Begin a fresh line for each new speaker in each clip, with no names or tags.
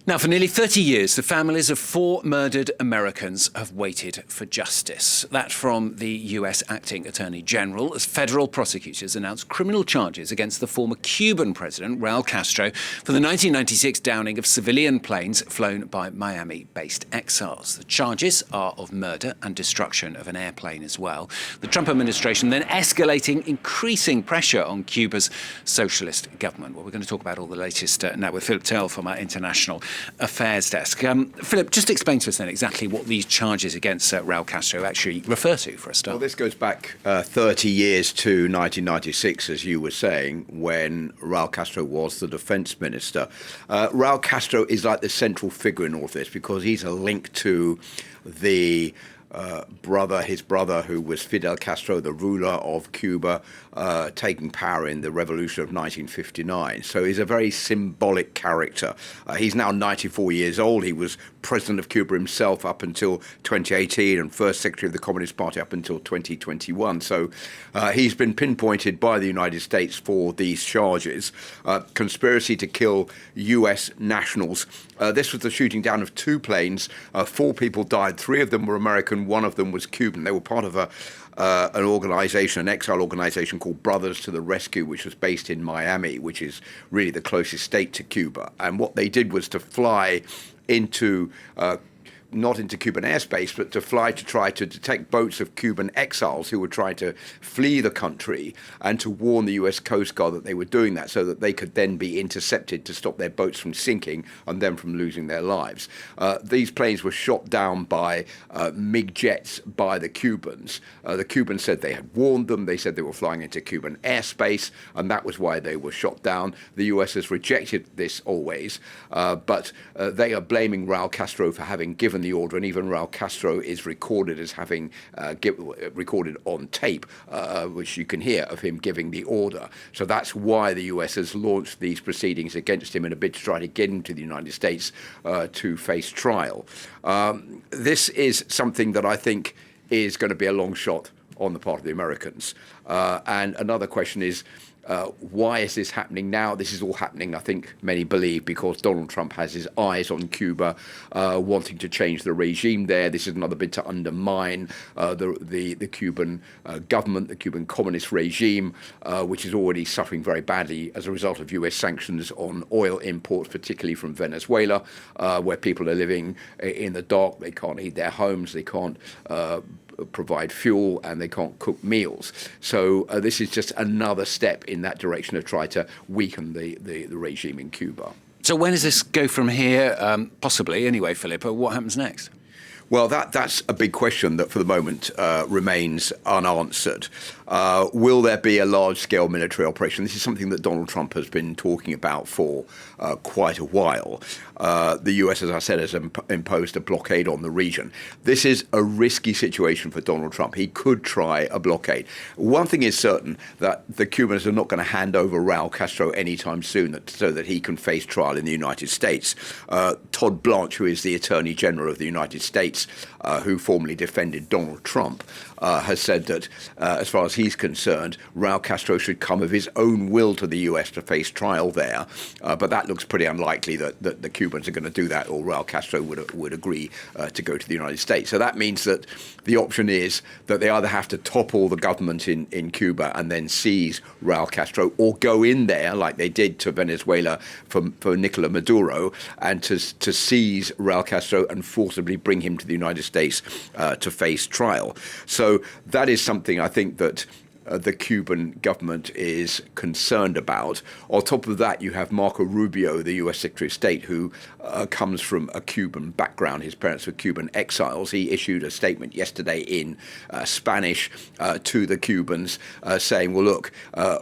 Now, for nearly 30 years, the families of 4 murdered Americans have waited for justice. That from the US Acting Attorney General, as federal prosecutors announced criminal charges against the former Cuban President Raul Castro for the 1996 downing of civilian planes flown by Miami-based exiles. The charges are of murder and destruction of an airplane as well. The Trump administration then escalating increasing pressure on Cuba's socialist government. Well, we're going to talk about all the latest now with Philip Turle from our international affairs desk. Philip, just explain to us then exactly what these charges against Raul Castro actually refer to for a start.
Well, this goes back 30 years to 1996, as you were saying, when Raul Castro was the defense minister. Raul Castro is like the central figure in all of this because he's a link to the his brother, who was Fidel Castro, the ruler of Cuba, taking power in the revolution of 1959. So he's a very symbolic character. He's now 94 years old. He was president of Cuba himself up until 2018 and first secretary of the Communist Party up until 2021. So he's been pinpointed by the United States for these charges. Conspiracy to kill U.S. nationals. This was the shooting down of 2 planes. 4 people died. 3 of them were American. 1 of them was Cuban. They were part of an organization, an exile organization called Brothers to the Rescue, which was based in Miami, which is really the closest state to Cuba. And what they did was to fly into not into Cuban airspace, but to fly to try to detect boats of Cuban exiles who were trying to flee the country and to warn the US Coast Guard that they were doing that so that they could then be intercepted to stop their boats from sinking and them from losing their lives. These planes were shot down by MiG jets by the Cubans. The Cubans said they had warned them. They said they were flying into Cuban airspace, and that was why they were shot down. The US has rejected this always, but they are blaming Raul Castro for having given the order, and even Raul Castro is recorded as having recorded on tape, which you can hear of him giving the order. So that's why the US has launched these proceedings against him in a bid to try to get him to the United States to face trial. This is something that I think is going to be a long shot on the part of the Americans. And another question is, why is this happening now? This is all happening, I think many believe, because Donald Trump has his eyes on Cuba, wanting to change the regime there. This is another bid to undermine the Cuban government, the Cuban communist regime, which is already suffering very badly as a result of US sanctions on oil imports, particularly from Venezuela, where people are living in the dark. They can't heat their homes. They can't provide fuel, and they can't cook meals. So this is just another step in that direction of try to weaken the regime in Cuba.
So when does this go from here? Possibly, anyway, Philip. What happens next?
Well, that's a big question that for the moment remains unanswered. Will there be a large-scale military operation? This is something that Donald Trump has been talking about for quite a while. The US, as I said, has imposed a blockade on the region. This is a risky situation for Donald Trump. He could try a blockade. One thing is certain, that the Cubans are not going to hand over Raul Castro anytime soon so that he can face trial in the United States. Todd Blanche, who is the Attorney General of the United States, who formerly defended Donald Trump, has said that, as far as he's concerned, Raul Castro should come of his own will to the US to face trial there. But that looks pretty unlikely that the Cubans are going to do that, or Raul Castro would agree to go to the United States. So that means that the option is that they either have to topple the government in Cuba and then seize Raul Castro, or go in there, like they did to Venezuela for Nicolas Maduro, and to seize Raul Castro and forcibly bring him to the United States to face trial. So that is something I think that the Cuban government is concerned about. On top of that, you have Marco Rubio, the US Secretary of State, who comes from a Cuban background. His parents were Cuban exiles. He issued a statement yesterday in Spanish to the Cubans saying, well, look,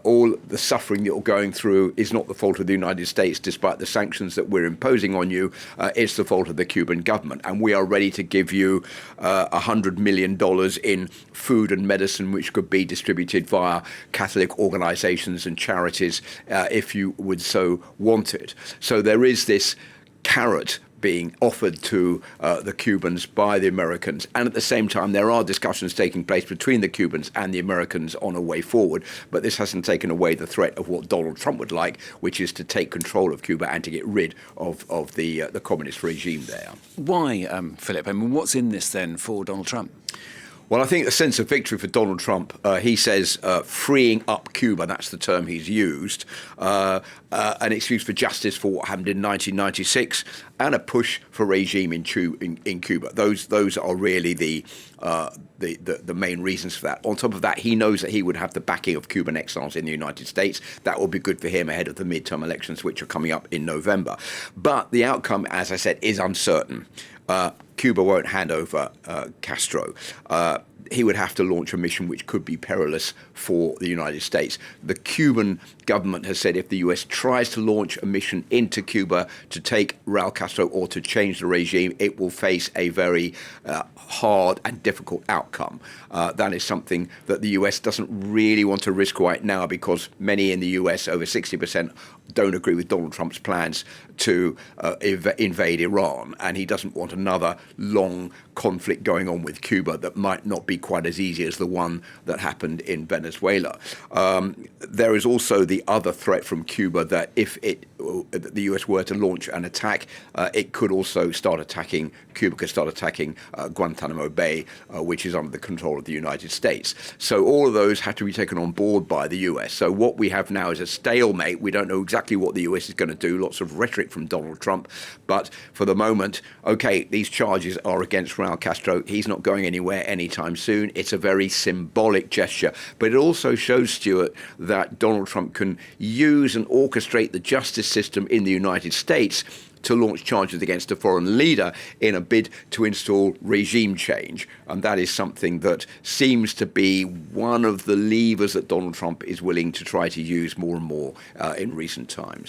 all the suffering that you're going through is not the fault of the United States, despite the sanctions that we're imposing on you. It's the fault of the Cuban government. And we are ready to give you $100 million in food and medicine, which could be distributed via Catholic organizations and charities if you would so want it. So there is this carrot being offered to the Cubans by the Americans. And at the same time, there are discussions taking place between the Cubans and the Americans on a way forward. But this hasn't taken away the threat of what Donald Trump would like, which is to take control of Cuba and to get rid of the communist regime there.
Why, Philip? I mean, what's in this then for Donald Trump?
Well, I think the sense of victory for Donald Trump, he says freeing up Cuba, that's the term he's used, an excuse for justice for what happened in 1996, and a push for regime in Cuba. Those are really the main reasons for that. On top of that, he knows that he would have the backing of Cuban exiles in the United States. That will be good for him ahead of the midterm elections, which are coming up in November. But the outcome, as I said, is uncertain. Cuba won't hand over Castro. He would have to launch a mission which could be perilous for the United States. The Cuban government has said if the US tries to launch a mission into Cuba to take Raul Castro or to change the regime, it will face a very hard and difficult outcome. That is something that the US doesn't really want to risk right now, because many in the US, over 60%, don't agree with Donald Trump's plans to invade Iran, and he doesn't want another long conflict going on with Cuba that might not be quite as easy as the one that happened in Venezuela. There is also the other threat from Cuba that if the US were to launch an attack, it could also start attacking, Cuba could start attacking Guantanamo Bay, which is under the control of the United States. So all of those have to be taken on board by the US. So what we have now is a stalemate. We don't know exactly what the US is going to do. Lots of rhetoric from Donald Trump. But for the moment, okay, these charges are against Raul Castro. He's not going anywhere anytime soon. It's a very symbolic gesture. But it also shows, Stuart, that Donald Trump can use and orchestrate the justice system in the United States to launch charges against a foreign leader in a bid to install regime change. And that is something that seems to be one of the levers that Donald Trump is willing to try to use more and more in recent times.